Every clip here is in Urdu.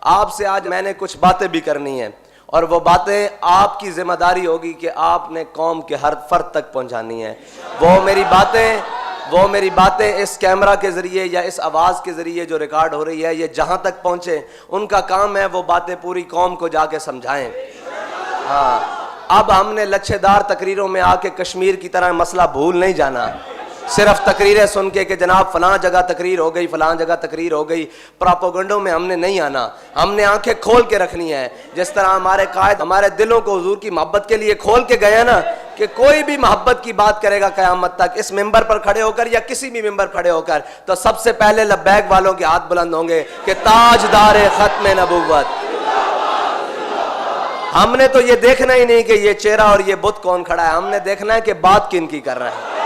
آپ سے آج میں نے کچھ باتیں بھی کرنی ہیں، اور وہ باتیں آپ کی ذمہ داری ہوگی کہ آپ نے قوم کے ہر فرد تک پہنچانی ہے۔ وہ میری باتیں اس کیمرہ کے ذریعے یا اس آواز کے ذریعے جو ریکارڈ ہو رہی ہے، یہ جہاں تک پہنچے، ان کا کام ہے وہ باتیں پوری قوم کو جا کے سمجھائیں۔ ہاں، اب ہم نے لچھے دار تقریروں میں آ کے کشمیر کی طرح مسئلہ بھول نہیں جانا، صرف تقریریں سن کے کہ جناب فلاں جگہ تقریر ہو گئی، فلاں جگہ تقریر ہو گئی، پراپوگنڈوں میں ہم نے نہیں آنا۔ ہم نے آنکھیں کھول کے رکھنی ہے، جس طرح ہمارے قائد ہمارے دلوں کو حضور کی محبت کے لیے کھول کے گئے نا، کہ کوئی بھی محبت کی بات کرے گا قیامت تک اس ممبر پر کھڑے ہو کر یا کسی بھی ممبر کھڑے ہو کر، تو سب سے پہلے لبیک والوں کے ہاتھ بلند ہوں گے کہ تاجدار ختم نبوت۔ ہم نے تو یہ دیکھنا ہی نہیں کہ یہ چہرہ اور یہ بت کون کھڑا ہے، ہم نے دیکھنا ہے کہ بات کن کی کر رہے ہیں،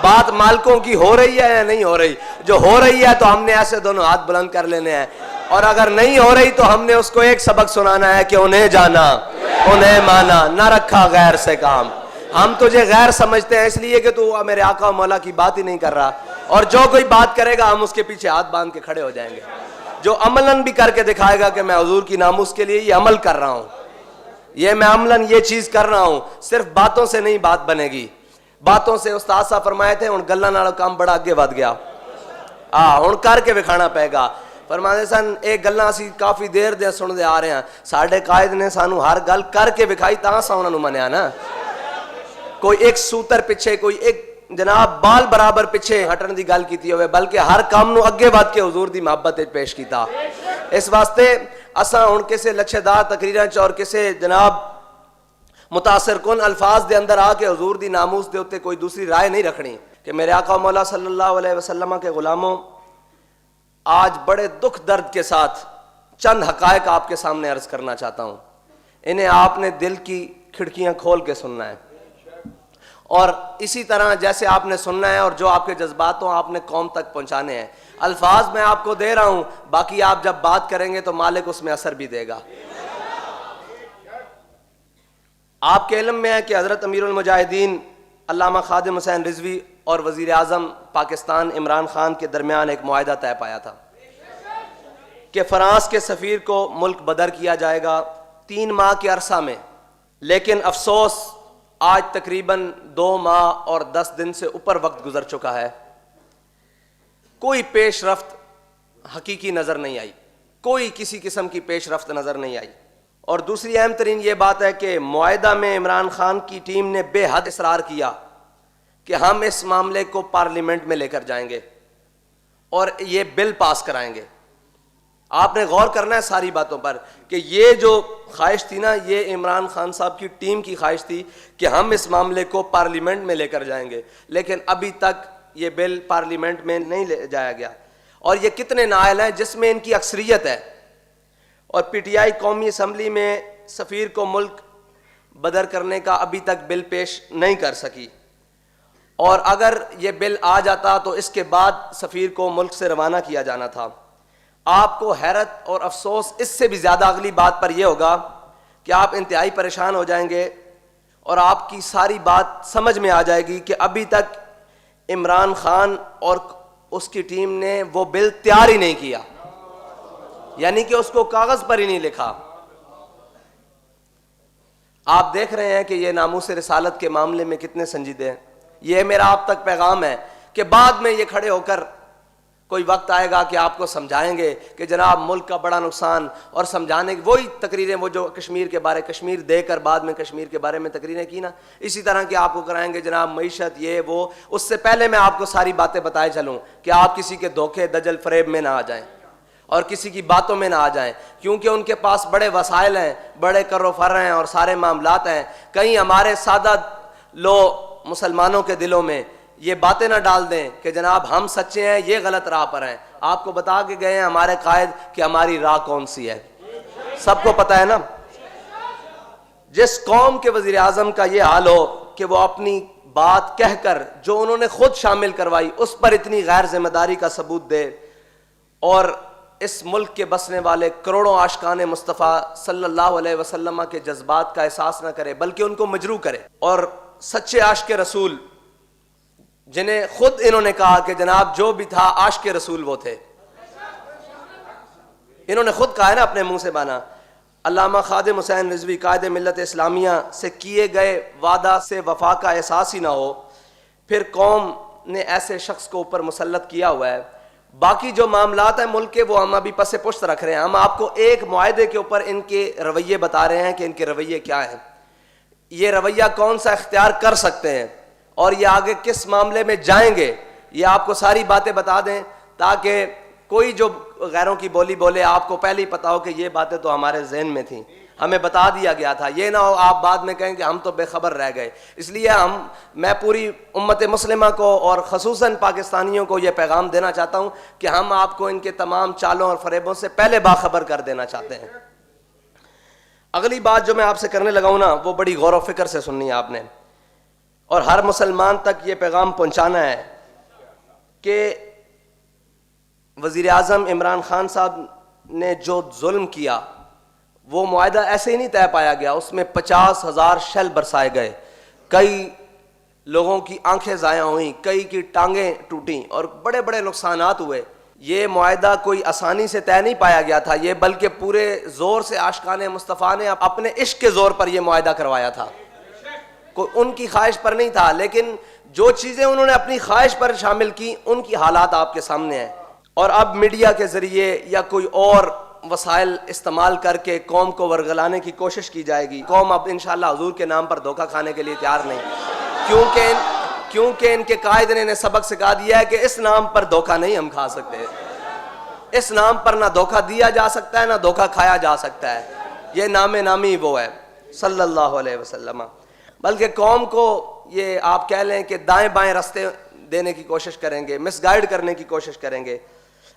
بات مالکوں کی ہو رہی ہے یا نہیں ہو رہی۔ جو ہو رہی ہے تو ہم نے ایسے دونوں ہاتھ بلند کر لینے ہیں، اور اگر نہیں ہو رہی تو ہم نے اس کو ایک سبق سنانا ہے کہ انہیں جانا، انہیں مانا، نہ رکھا غیر سے کام۔ ہم تجھے غیر سمجھتے ہیں اس لیے کہ تو میرے آقا و مولا کی بات ہی نہیں کر رہا، اور جو کوئی بات کرے گا ہم اس کے پیچھے ہاتھ باندھ کے کھڑے ہو جائیں گے۔ جو عملاً بھی کر کے دکھائے گا کہ میں حضور کی ناموس کے لیے یہ عمل کر رہا ہوں، یہ میں عملاً یہ چیز کر رہا ہوں، صرف باتوں سے نہیں بات بنے گی۔ باتوں سے استاد صاحب فرمائے تھے ہن گلاں نال کام بڑا اگے ود گیا، ہن کر کے وکھانا پے گا۔ فرماتے سن ایک گلاں اسی کافی دیر دے سنتے آ رہے ہیں، ساڈے قائد نے سانو ہر گل کر کے وکھائی تاں سا انہاں نوں منیا نا۔ کوئی ایک سوتر پیچھے، کوئی ایک جناب بال برابر پیچھے ہٹن دی گل کیتی ہوئے، بلکہ ہر کام نو اگے ود کے حضور دی محبت پیش کیتا۔ اس واسطے اساں ہن کسے لچھے دار تقریراں چ اور کسے جناب متاثر کن الفاظ دے اندر آ کے حضور دی ناموس دے اوتے کوئی دوسری رائے نہیں رکھنی کہ میرے آقا مولا صلی اللہ علیہ وسلم کے غلاموں، آج بڑے دکھ درد کے ساتھ چند حقائق آپ کے سامنے عرض کرنا چاہتا ہوں۔ انہیں آپ نے دل کی کھڑکیاں کھول کے سننا ہے، اور اسی طرح جیسے آپ نے سننا ہے اور جو آپ کے جذبات ہوں آپ نے قوم تک پہنچانے ہیں۔ الفاظ میں آپ کو دے رہا ہوں، باقی آپ جب بات کریں گے تو مالک اس میں اثر بھی دے گا۔ آپ کے علم میں ہے کہ حضرت امیر المجاہدین علامہ خادم حسین رضوی اور وزیر اعظم پاکستان عمران خان کے درمیان ایک معاہدہ طے پایا تھا کہ فرانس کے سفیر کو ملک بدر کیا جائے گا 3 ماہ کے عرصہ میں، لیکن افسوس آج تقریباً 2 ماہ اور 10 دن سے اوپر وقت گزر چکا ہے، کوئی پیش رفت حقیقی نظر نہیں آئی، کوئی کسی قسم کی پیش رفت نظر نہیں آئی۔ اور دوسری اہم ترین یہ بات ہے کہ معاہدہ میں عمران خان کی ٹیم نے بے حد اصرار کیا کہ ہم اس معاملے کو پارلیمنٹ میں لے کر جائیں گے اور یہ بل پاس کرائیں گے۔ آپ نے غور کرنا ہے ساری باتوں پر کہ یہ جو خواہش تھی نا، یہ عمران خان صاحب کی ٹیم کی خواہش تھی کہ ہم اس معاملے کو پارلیمنٹ میں لے کر جائیں گے، لیکن ابھی تک یہ بل پارلیمنٹ میں نہیں لے جایا گیا۔ اور یہ کتنے نائل ہیں جس میں ان کی اکثریت ہے، اور پی ٹی آئی قومی اسمبلی میں سفیر کو ملک بدر کرنے کا ابھی تک بل پیش نہیں کر سکی، اور اگر یہ بل آ جاتا تو اس کے بعد سفیر کو ملک سے روانہ کیا جانا تھا۔ آپ کو حیرت اور افسوس اس سے بھی زیادہ اگلی بات پر یہ ہوگا کہ آپ انتہائی پریشان ہو جائیں گے اور آپ کی ساری بات سمجھ میں آ جائے گی کہ ابھی تک عمران خان اور اس کی ٹیم نے وہ بل تیار ہی نہیں کیا، یعنی کہ اس کو کاغذ پر ہی نہیں لکھا۔ آپ دیکھ رہے ہیں کہ یہ ناموس رسالت کے معاملے میں کتنے سنجیدے ہیں۔ یہ میرا آپ تک پیغام ہے کہ بعد میں یہ کھڑے ہو کر کوئی وقت آئے گا کہ آپ کو سمجھائیں گے کہ جناب ملک کا بڑا نقصان، اور سمجھانے کی وہی تقریریں وہ جو کشمیر کے بارے کشمیر دے کر بعد میں کشمیر کے بارے میں تقریریں کی نا، اسی طرح کہ آپ کو کرائیں گے جناب معیشت یہ وہ۔ اس سے پہلے میں آپ کو ساری باتیں بتائے چلوں کہ آپ کسی کے دھوکے دجل فریب میں نہ آ جائیں اور کسی کی باتوں میں نہ آ جائیں، کیونکہ ان کے پاس بڑے وسائل ہیں، بڑے کر و فر ہیں اور سارے معاملات ہیں۔ کہیں ہمارے سادہ مسلمانوں کے دلوں میں یہ باتیں نہ ڈال دیں کہ جناب ہم سچے ہیں، یہ غلط راہ پر ہیں۔ آپ کو بتا کے گئے ہیں ہمارے قائد کہ ہماری راہ کون سی ہے، سب کو پتہ ہے نا۔ جس قوم کے وزیر اعظم کا یہ حال ہو کہ وہ اپنی بات کہہ کر جو انہوں نے خود شامل کروائی اس پر اتنی غیر ذمہ داری کا ثبوت دے، اور اس ملک کے بسنے والے کروڑوں عاشقان مصطفیٰ صلی اللہ علیہ وسلم کے جذبات کا احساس نہ کرے بلکہ ان کو مجروح کرے، اور سچے عاشق رسول جنہیں خود انہوں نے کہا کہ جناب جو بھی تھا عاشق رسول وہ تھے، انہوں نے خود کہا ہے نا اپنے منہ سے بانا. علامہ خادم حسین رضوی قائد ملت اسلامیہ سے کیے گئے وعدہ سے وفا کا احساس ہی نہ ہو, پھر قوم نے ایسے شخص کو اوپر مسلط کیا ہوا ہے. باقی جو معاملات ہیں ملک کے وہ ہم ابھی پس پشت رکھ رہے ہیں. ہم آپ کو ایک معاہدے کے اوپر ان کے رویے بتا رہے ہیں کہ ان کے رویے کیا ہیں, یہ رویہ کون سا اختیار کر سکتے ہیں اور یہ آگے کس معاملے میں جائیں گے. یہ آپ کو ساری باتیں بتا دیں تاکہ کوئی جو غیروں کی بولی بولے آپ کو پہلے ہی پتا ہو کہ یہ باتیں تو ہمارے ذہن میں تھیں, ہمیں بتا دیا گیا تھا. یہ نہ ہو آپ بعد میں کہیں کہ ہم تو بے خبر رہ گئے. اس لیے میں پوری امت مسلمہ کو اور خصوصاً پاکستانیوں کو یہ پیغام دینا چاہتا ہوں کہ ہم آپ کو ان کے تمام چالوں اور فریبوں سے پہلے باخبر کر دینا چاہتے ہیں. اگلی بات جو میں آپ سے کرنے لگا ہوں نا وہ بڑی غور و فکر سے سننی ہے آپ نے, اور ہر مسلمان تک یہ پیغام پہنچانا ہے کہ وزیر اعظم عمران خان صاحب نے جو ظلم کیا وہ معاہدہ ایسے ہی نہیں طے پایا گیا, اس میں 50,000 شیل برسائے گئے, کئی لوگوں کی آنکھیں ضائع ہوئیں, کئی کی ٹانگیں ٹوٹیں اور بڑے بڑے نقصانات ہوئے. یہ معاہدہ کوئی آسانی سے طے نہیں پایا گیا تھا, یہ بلکہ پورے زور سے عاشقان مصطفیٰ نے اپنے عشق کے زور پر یہ معاہدہ کروایا تھا, کوئی ان کی خواہش پر نہیں تھا. لیکن جو چیزیں انہوں نے اپنی خواہش پر شامل کی ان کی حالات آپ کے سامنے ہیں, اور اب میڈیا کے ذریعے یا کوئی اور وسائل استعمال کر کے قوم کو ورگلانے کی کوشش کی جائے گی. قوم اب انشاءاللہ حضور کے نام پر دھوکہ کھانے کے لیے تیار نہیں, کیونکہ ان کے قائد نے انہیں سبق سکھا دیا ہے کہ اس نام پر دھوکہ نہیں ہم کھا سکتے. اس نام پر نہ دھوکہ دیا جا سکتا ہے نہ دھوکہ کھایا جا سکتا ہے. یہ نام نامی وہ ہے صلی اللہ علیہ وسلم. بلکہ قوم کو یہ آپ کہہ لیں کہ دائیں بائیں راستے دینے کی کوشش کریں گے, مس گائیڈ کرنے کی کوشش کریں گے,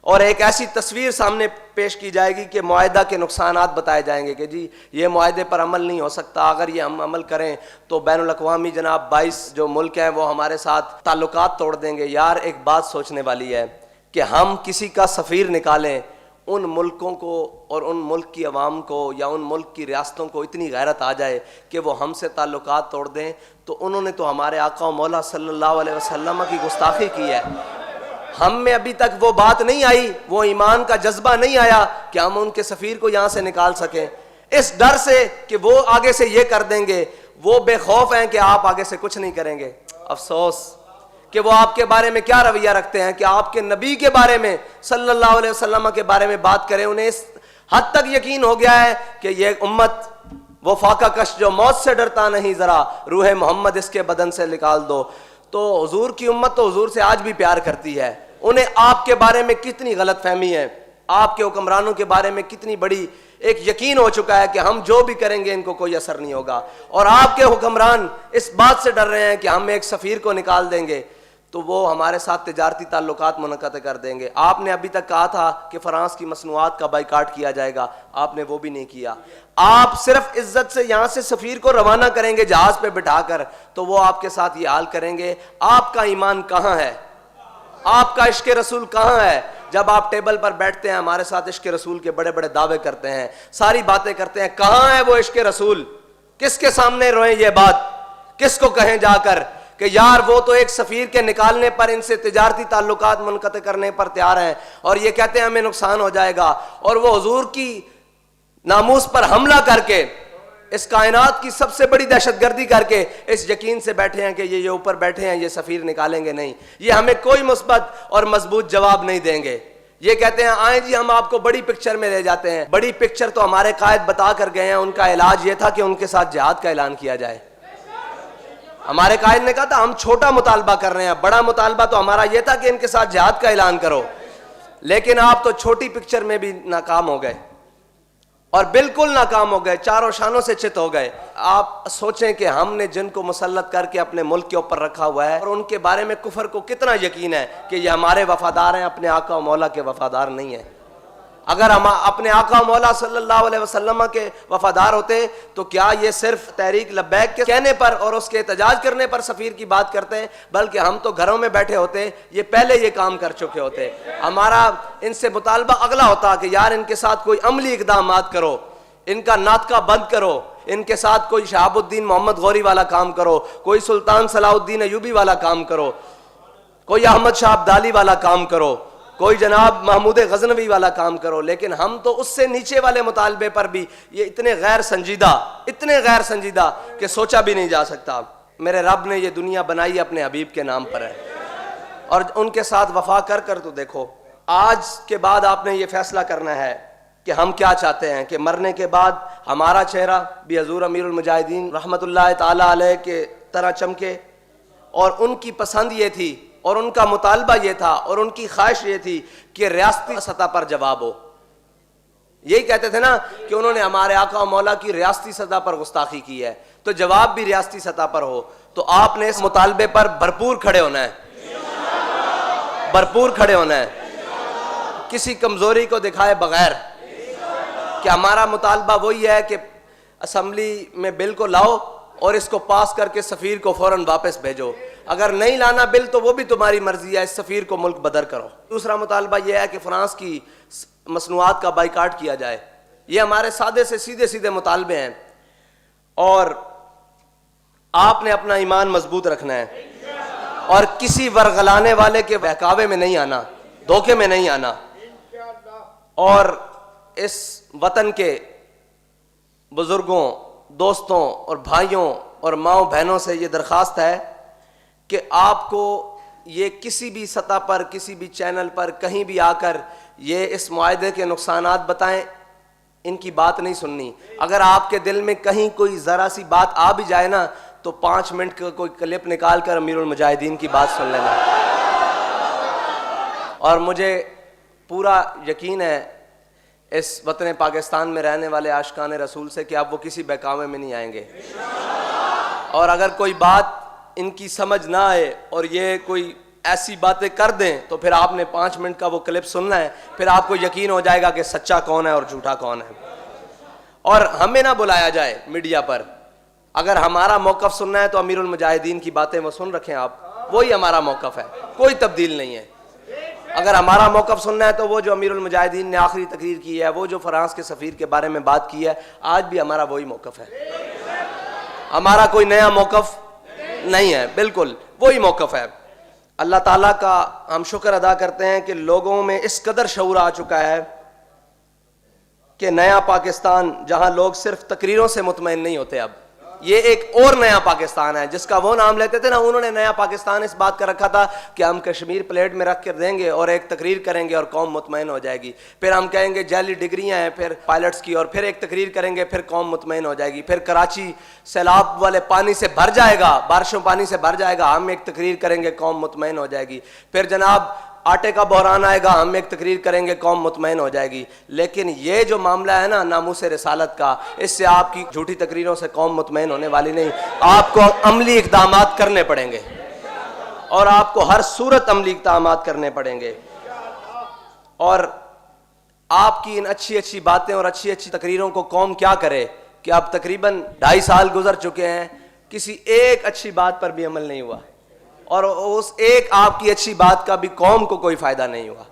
اور ایک ایسی تصویر سامنے پیش کی جائے گی کہ معاہدہ کے نقصانات بتائے جائیں گے کہ جی یہ معاہدے پر عمل نہیں ہو سکتا, اگر یہ ہم عمل کریں تو بین الاقوامی جناب 22 جو ملک ہیں وہ ہمارے ساتھ تعلقات توڑ دیں گے. یار ایک بات سوچنے والی ہے کہ ہم کسی کا سفیر نکالیں, ان ملکوں کو اور ان ملک کی عوام کو یا ان ملک کی ریاستوں کو اتنی غیرت آ جائے کہ وہ ہم سے تعلقات توڑ دیں, تو انہوں نے تو ہمارے آقا و مولا صلی اللہ علیہ وسلم کی گستاخی کی ہے. ہم میں ابھی تک وہ بات نہیں آئی, وہ ایمان کا جذبہ نہیں آیا کہ ہم ان کے سفیر کو یہاں سے نکال سکیں, اس ڈر سے کہ وہ آگے سے یہ کر دیں گے. وہ بے خوف ہیں کہ آپ آگے سے کچھ نہیں کریں گے. افسوس کہ وہ آپ کے بارے میں کیا رویہ رکھتے ہیں کہ آپ کے نبی کے بارے میں صلی اللہ علیہ وسلم کے بارے میں بات کریں. انہیں اس حد تک یقین ہو گیا ہے کہ یہ امت وہ فاقہ کش جو موت سے ڈرتا نہیں, ذرا روح محمد اس کے بدن سے نکال دو. تو حضور کی امت تو حضور سے آج بھی پیار کرتی ہے. انہیں آپ کے بارے میں کتنی غلط فہمی ہے, آپ کے حکمرانوں کے بارے میں کتنی بڑی ایک یقین ہو چکا ہے کہ ہم جو بھی کریں گے ان کو کوئی اثر نہیں ہوگا, اور آپ کے حکمران اس بات سے ڈر رہے ہیں کہ ہم ایک سفیر کو نکال دیں گے تو وہ ہمارے ساتھ تجارتی تعلقات منعقد کر دیں گے. آپ نے ابھی تک کہا تھا کہ فرانس کی مصنوعات کا بائیکاٹ کیا جائے گا, آپ نے وہ بھی نہیں کیا. آپ صرف عزت سے یہاں سے سفیر کو روانہ کریں گے جہاز پہ بٹھا کر, تو وہ آپ کے ساتھ یہ حال کریں گے. آپ کا ایمان کہاں ہے, آپ کا عشق رسول کہاں ہے؟ جب آپ ٹیبل پر بیٹھتے ہیں ہمارے ساتھ عشق رسول کے بڑے بڑے دعوے کرتے ہیں, ساری باتیں کرتے ہیں, کہاں ہے وہ عشق رسول؟ کس کے سامنے روئیں یہ بات, کس کو کہیں جا کر کہ یار وہ تو ایک سفیر کے نکالنے پر, ان سے تجارتی تعلقات منقطع کرنے پر تیار ہیں, اور یہ کہتے ہیں ہمیں نقصان ہو جائے گا, اور وہ حضور کی ناموس پر حملہ کر کے, اس کائنات کی سب سے بڑی دہشت گردی کر کے اس یقین سے بیٹھے ہیں کہ یہ اوپر بیٹھے ہیں, یہ سفیر نکالیں گے نہیں, یہ ہمیں کوئی مثبت اور مضبوط جواب نہیں دیں گے. یہ کہتے ہیں آئیں جی ہم آپ کو بڑی پکچر میں لے جاتے ہیں. بڑی پکچر تو ہمارے قائد بتا کر گئے ہیں, ان کا علاج یہ تھا کہ ان کے ساتھ جہاد کا اعلان کیا جائے. ہمارے قائد نے کہا تھا ہم چھوٹا مطالبہ کر رہے ہیں, بڑا مطالبہ تو ہمارا یہ تھا کہ ان کے ساتھ جہاد کا اعلان کرو. لیکن آپ تو چھوٹی پکچر میں بھی ناکام ہو گئے, اور بالکل ناکام ہو گئے, چاروں شانوں سے چت ہو گئے. آپ سوچیں کہ ہم نے جن کو مسلط کر کے اپنے ملک کے اوپر رکھا ہوا ہے, اور ان کے بارے میں کفر کو کتنا یقین ہے کہ یہ ہمارے وفادار ہیں, اپنے آقا و مولا کے وفادار نہیں ہیں. اگر ہم اپنے آقا و مولا صلی اللہ علیہ وسلم کے وفادار ہوتے تو کیا یہ صرف تحریک لبیک کے کہنے پر اور اس کے احتجاج کرنے پر سفیر کی بات کرتے ہیں, بلکہ ہم تو گھروں میں بیٹھے ہوتے, یہ پہلے یہ کام کر چکے ہوتے. ہمارا ان سے مطالبہ اگلا ہوتا کہ یار ان کے ساتھ کوئی عملی اقدامات کرو, ان کا ناطقہ بند کرو, ان کے ساتھ کوئی شہاب الدین محمد غوری والا کام کرو, کوئی سلطان صلاح الدین ایوبی والا کام کرو, کوئی احمد شاہ ابدالی والا کام کرو, کوئی جناب محمود غزنوی والا کام کرو، لیکن ہم تو اس سے نیچے والے مطالبے پر بھی یہ اتنے غیر سنجیدہ کہ سوچا بھی نہیں جا سکتا۔ میرے رب نے یہ دنیا بنائی اپنے حبیب کے نام پر ہے، اور ان کے ساتھ وفا کر تو دیکھو۔ آج کے بعد آپ نے یہ فیصلہ کرنا ہے کہ ہم کیا چاہتے ہیں، کہ مرنے کے بعد ہمارا چہرہ بھی حضور امیر المجاہدین رحمت اللہ تعالی علیہ کے طرح چمکے، اور ان کی پسند یہ تھی اور ان کا مطالبہ یہ تھا اور ان کی خواہش یہ تھی کہ ریاستی سطح پر جواب ہو۔ یہی کہتے تھے نا کہ انہوں نے ہمارے آقا و مولا کی ریاستی سطح پر گستاخی کی ہے، تو جواب بھی ریاستی سطح پر ہو۔ تو آپ نے اس مطالبے پر بھرپور کھڑے ہونا ہے، کسی کمزوری کو دکھائے بغیر، کہ ہمارا مطالبہ وہی ہے کہ اسمبلی میں بل کو لاؤ اور اس کو پاس کر کے سفیر کو فوراً واپس بھیجو، اگر نہیں لانا بل تو وہ بھی تمہاری مرضی ہے، اس سفیر کو ملک بدر کرو۔ دوسرا مطالبہ یہ ہے کہ فرانس کی مصنوعات کا بائیکاٹ کیا جائے۔ یہ ہمارے سادے سے سیدھے مطالبے ہیں، اور آپ نے اپنا ایمان مضبوط رکھنا ہے اور کسی ورغلانے والے کے بہکاوے میں نہیں آنا، دھوکے میں نہیں آنا۔ اور اس وطن کے بزرگوں، دوستوں اور بھائیوں اور ماؤں بہنوں سے یہ درخواست ہے کہ آپ کو یہ کسی بھی سطح پر، کسی بھی چینل پر، کہیں بھی آ کر یہ اس معاہدے کے نقصانات بتائیں، ان کی بات نہیں سننی۔ اگر آپ کے دل میں کہیں کوئی ذرا سی بات آ بھی جائے نا تو 5 منٹ کا کوئی کلپ نکال کر امیر المجاہدین کی بات سن لینا۔ اور مجھے پورا یقین ہے اس وطن پاکستان میں رہنے والے عاشقان رسول سے کہ اب وہ کسی بہکاوے میں نہیں آئیں گے، اور اگر کوئی بات ان کی سمجھ نہ آئے اور یہ کوئی ایسی باتیں کر دیں تو پھر آپ نے 5 منٹ کا وہ کلپ سننا ہے، پھر آپ کو یقین ہو جائے گا کہ سچا کون ہے اور جھوٹا کون ہے۔ اور ہمیں نہ بلایا جائے میڈیا پر، اگر ہمارا موقف سننا ہے تو امیر المجاہدین کی باتیں وہ سن رکھیں آپ، وہی ہمارا موقف ہے، کوئی تبدیل نہیں ہے۔ اگر ہمارا موقف سننا ہے تو وہ جو امیر المجاہدین نے آخری تقریر کی ہے، وہ جو فرانس کے سفیر کے بارے میں بات کی ہے، آج بھی ہمارا وہی موقف ہے، ہمارا کوئی نیا موقف نہیں ہے، بالکل وہی موقف ہے۔ اللہ تعالیٰ کا ہم شکر ادا کرتے ہیں کہ لوگوں میں اس قدر شعور آ چکا ہے کہ نیا پاکستان، جہاں لوگ صرف تقریروں سے مطمئن نہیں ہوتے، اب یہ ایک اور نیا پاکستان ہے جس کا وہ نام لیتے تھے نا، انہوں نے نیا پاکستان اس بات کا رکھا تھا کہ ہم کشمیر پلیٹ میں رکھ کر دیں گے اور ایک تقریر کریں گے اور قوم مطمئن ہو جائے گی، پھر ہم کہیں گے جعلی ڈگریاں ہیں پھر پائلٹس کی، اور پھر ایک تقریر کریں گے، پھر قوم مطمئن ہو جائے گی، پھر کراچی سیلاب والے پانی سے بھر جائے گا، بارشوں پانی سے بھر جائے گا، ہم ایک تقریر کریں گے، قوم مطمئن ہو جائے گی، پھر جناب آٹے کا بحران آئے گا، ہم ایک تقریر کریں گے، قوم مطمئن ہو جائے گی۔ لیکن یہ جو معاملہ ہے نا ناموس رسالت کا، اس سے آپ کی جھوٹی تقریروں سے قوم مطمئن ہونے والی نہیں، آپ کو عملی اقدامات کرنے پڑیں گے، اور آپ کو ہر صورت عملی اقدامات کرنے پڑیں گے۔ اور آپ کی ان اچھی باتیں اور اچھی تقریروں کو قوم کیا کرے کہ اب تقریباً 2.5 سال گزر چکے ہیں، کسی ایک اچھی بات پر بھی عمل نہیں ہوا، اور اس ایک آپ کی اچھی بات کا بھی قوم کو کوئی فائدہ نہیں ہوا،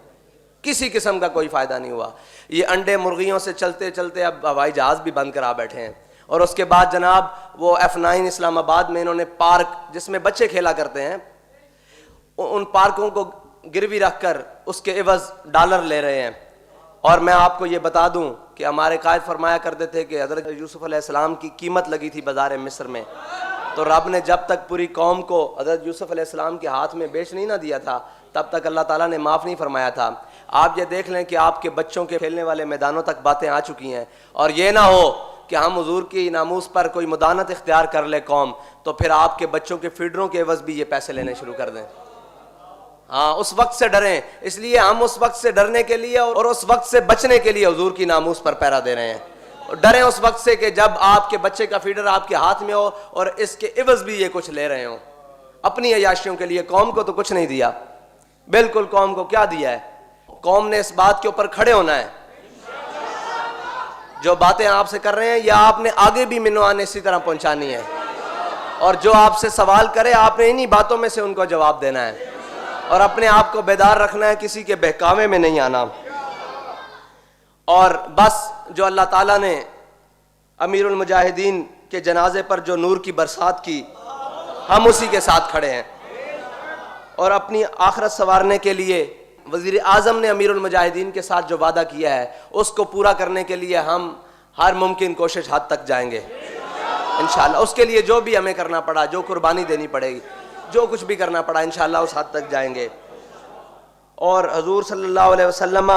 کسی قسم کا کوئی فائدہ نہیں ہوا۔ یہ انڈے مرغیوں سے چلتے چلتے اب ہوائی جہاز بھی بند کرا بیٹھے ہیں، اور اس کے بعد جناب وہ F9 اسلام آباد میں انہوں نے پارک جس میں بچے کھیلا کرتے ہیں، ان پارکوں کو گروی رکھ کر اس کے عوض ڈالر لے رہے ہیں۔ اور میں آپ کو یہ بتا دوں کہ ہمارے قائد فرمایا کرتے تھے کہ حضرت یوسف علیہ السلام کی قیمت لگی تھی بازار مصر میں، تو رب نے جب تک پوری قوم کو حضرت یوسف علیہ السلام کے ہاتھ میں بیچ نہیں نہ دیا تھا تب تک اللہ تعالیٰ نے معاف نہیں فرمایا تھا۔ آپ یہ دیکھ لیں کہ آپ کے بچوں کے کھیلنے والے میدانوں تک باتیں آ چکی ہیں، اور یہ نہ ہو کہ ہم حضور کی ناموس پر کوئی مدانت اختیار کر لے قوم، تو پھر آپ کے بچوں کے فیڈروں کے عوض بھی یہ پیسے لینے شروع کر دیں۔ ہاں، اس وقت سے ڈریں، اس لیے ہم اس وقت سے ڈرنے کے لیے اور اس وقت سے بچنے کے لیے حضور کی ناموس پر پہرا دے رہے ہیں۔ ڈریں اس وقت سے کہ جب آپ کے بچے کا فیڈر آپ کے ہاتھ میں ہو اور اس کے عوض بھی یہ کچھ لے رہے ہوں، اپنی عیاشیوں کے لیے۔ قوم کو تو کچھ نہیں دیا، بالکل قوم کو کیا دیا ہے؟ قوم نے اس بات کے اوپر کھڑے ہونا ہے، جو باتیں آپ سے کر رہے ہیں یا آپ نے آگے بھی منوان اسی طرح پہنچانی ہے، اور جو آپ سے سوال کرے آپ نے انہی باتوں میں سے ان کو جواب دینا ہے، اور اپنے آپ کو بیدار رکھنا ہے، کسی کے بہکاوے میں نہیں آنا۔ اور بس جو اللہ تعالیٰ نے امیر المجاہدین کے جنازے پر جو نور کی برسات کی، ہم اسی کے ساتھ کھڑے ہیں، اور اپنی آخرت سنوارنے کے لیے وزیر اعظم نے امیر المجاہدین کے ساتھ جو وعدہ کیا ہے اس کو پورا کرنے کے لیے ہم ہر ممکن کوشش حد تک جائیں گے انشاءاللہ. اس کے لیے جو بھی ہمیں کرنا پڑا, جو قربانی دینی پڑے گی, جو کچھ بھی کرنا پڑا, انشاءاللہ اس حد تک جائیں گے. اور حضور صلی اللہ علیہ وسلم,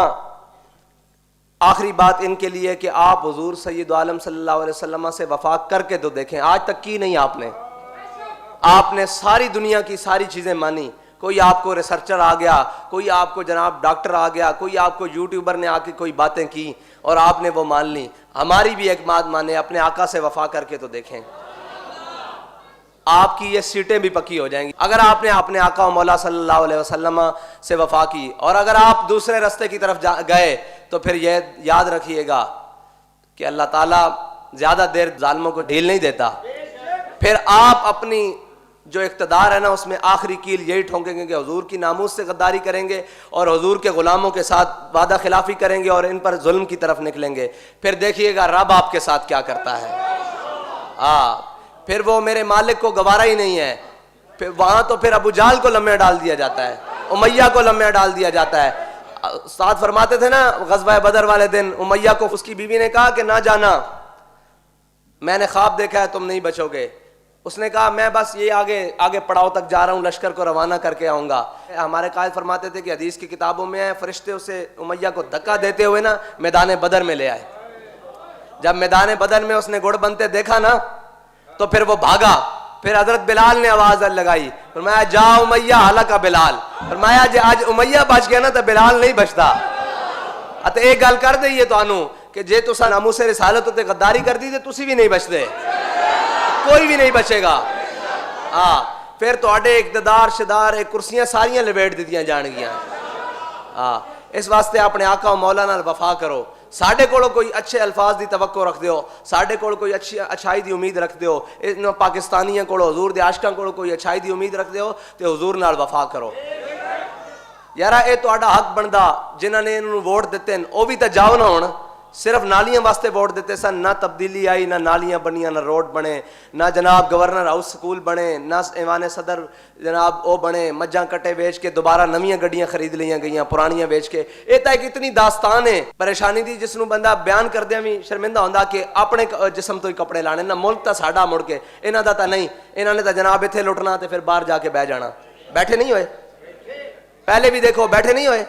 آخری بات ان کے لیے کہ آپ حضور سید عالم صلی اللہ علیہ وسلم سے وفا کر کے تو دیکھیں. آج تک کی نہیں آپ نے ساری دنیا کی ساری چیزیں مانی. کوئی آپ کو ریسرچر آ گیا, کوئی آپ کو جناب ڈاکٹر آ گیا, کوئی آپ کو یوٹیوبر نے آ کے کوئی باتیں کی اور آپ نے وہ مان لی. ہماری بھی ایک بات مانے, اپنے آقا سے وفا کر کے تو دیکھیں, آپ کی یہ سیٹیں بھی پکی ہو جائیں گی. اگر آپ نے اپنے آقا و مولا صلی اللہ علیہ وسلم سے وفا کی اور اگر آپ دوسرے راستے کی طرف گئے تو پھر یہ یاد رکھیے گا کہ اللہ تعالیٰ زیادہ دیر ظالموں کو ڈھیل نہیں دیتا. پھر آپ اپنی جو اقتدار ہے نا اس میں آخری کیل یہی ٹھونکیں گے کہ حضور کی ناموس سے غداری کریں گے اور حضور کے غلاموں کے ساتھ وعدہ خلافی کریں گے اور ان پر ظلم کی طرف نکلیں گے. پھر دیکھیے گا رب آپ کے ساتھ کیا کرتا ہے. پھر وہ میرے مالک کو گوارا ہی نہیں ہے. پھر وہاں تو پھر ابو جہل کو لمحے ڈال دیا جاتا ہے, امیہ کو لمحے ڈال دیا جاتا ہے. ساتھ فرماتے تھے نا غزوہ بدر والے دن, امیہ کو اس کی بیوی نے کہا کہ نہ جانا, میں نے خواب دیکھا ہے تم نہیں بچو گے. اس نے کہا میں بس یہ آگے پڑاؤ تک جا رہا ہوں, لشکر کو روانہ کر کے آؤں گا. ہمارے قائد فرماتے تھے کہ حدیث کی کتابوں میں ہے فرشتے اسے امیہ کو دھکا دیتے ہوئے نا میدان بدر میں لے آئے. جب میدان بدر میں اس نے گڑ بنتے دیکھا نا تو پھر وہ بھاگا. پھر حضرت بلال نے آواز لگائی, فرمایا جا امیہ ہلاکا بلال. فرمایا جی آج امیہ بچ گیا نا تو بلال نہیں بچتا. تے ایک گل کر دئیے تو آنو کہ جے تسا ناموس رسالت تے غداری کر دی تے تسی بھی نہیں بچتے, کوئی بھی نہیں بچے گا. پھر تواڈے اقتدار شدار کرسیاں ساریاں لپیٹ دتیاں جان گیاں. اس واسطے اپنے آقا و مولا نال وفا کرو. ساڈے کولو کوئی اچھے الفاظ دی توقع رکھ دیو, ساڈے کول کوئی اچھائی دی امید رکھ دیو, ان پاکستانیاں کولو حضور دے عاشقاں کولو کوئی اچھائی دی امید رکھ دیو تے حضور نال وفا کرو. یارا اے تہاڈا حق بندا, جنہاں نے انہوں ووٹ دتے ہیں او بھی تے جاؤ نہ ہون. صرف نالیاں واسطے ووٹ دیتے سن, نہ تبدیلی آئی, نہ نالیاں بنیاں, نہ روڈ بنے, نہ جناب گورنر ہاؤس سکول بنے, نہ ایوان صدر جناب او بنے. مجھاں کٹے بیچ کے دوبارہ نویاں گڈیاں خرید لیاں گئیاں, پرانیاں بیچ کے. یہ تو ایک اتنی داستان ہے پریشانی دی جس نوں بندہ بیان کردیا بھی شرمندہ ہوندا کہ اپنے جسم تو ہی کپڑے لانے. نہ ملک تا ساڈا مڑ کے, انہاں دا تا نہیں. انہاں نے تا جناب ایتھے لٹنا تے پھر باہر جا کے بہ جانا. بیٹھے نہیں ہوئے پہلے بھی, دیکھو بیٹھے نہیں ہوئے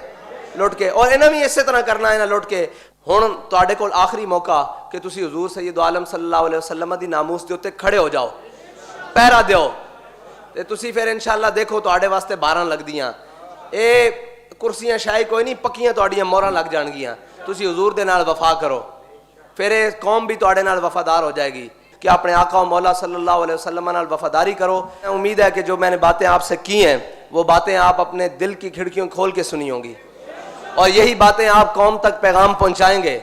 لٹ کے, اور انہاں بھی اسی طرح کرنا ہے نا لٹ کے. ہن تواڈے کول آخری موقع کہ تسی حضور سید عالم صلی اللہ علیہ وسلم دی ناموس دے اوتے کھڑے ہو جاؤ, پہرا دیو تے تسی پھر انشاءاللہ دیکھو تواڈے واسطے 12 لگدیاں. اے کرسیاں شاہی کوئی نہیں, پکیاں تواڈیاں موہراں لگ جان گیاں. تسی حضور دے نال وفا کرو, پھر اے قوم بھی تواڈے نال وفادار ہو جائے گی. کہ اپنے آقا و مولا صلی اللہ علیہ وسلم نال وفاداری کرو. امید ہے کہ جو میں نے باتیں آپ سے کی ہیں وہ باتیں آپ اپنے دل کی کھڑکیوں کھول کے سنی ہوں گی, اور یہی باتیں آپ قوم تک پیغام پہنچائیں گے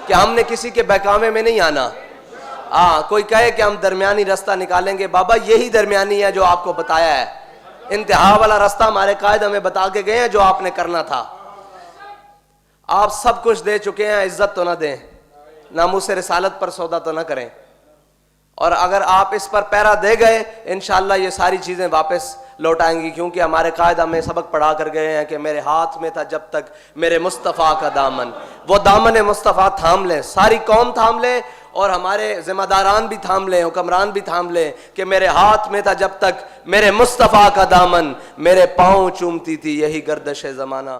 کہ ہم نے کسی کے بہکاوے میں نہیں آنا. کوئی کہے کہ ہم درمیانی راستہ نکالیں گے, بابا یہی درمیانی ہے جو آپ کو بتایا ہے. انتہا والا راستہ ہمارے قائد ہمیں بتا کے گئے ہیں جو آپ نے کرنا تھا. آپ سب کچھ دے چکے ہیں, عزت تو نہ دیں, ناموس رسالت پر سودا تو نہ کریں. اور اگر آپ اس پر پیرا دے گئے انشاءاللہ یہ ساری چیزیں واپس لوٹ آئیں گی, کیونکہ ہمارے قائد ہمیں سبق پڑھا کر گئے ہیں کہ میرے ہاتھ میں تھا جب تک میرے مصطفیٰ کا دامن. وہ دامن مصطفیٰ تھام لیں, ساری قوم تھام لیں, اور ہمارے ذمہ داران بھی تھام لیں, حکمران بھی تھام لیں کہ میرے ہاتھ میں تھا جب تک میرے مصطفیٰ کا دامن, میرے پاؤں چومتی تھی یہی گردش زمانہ.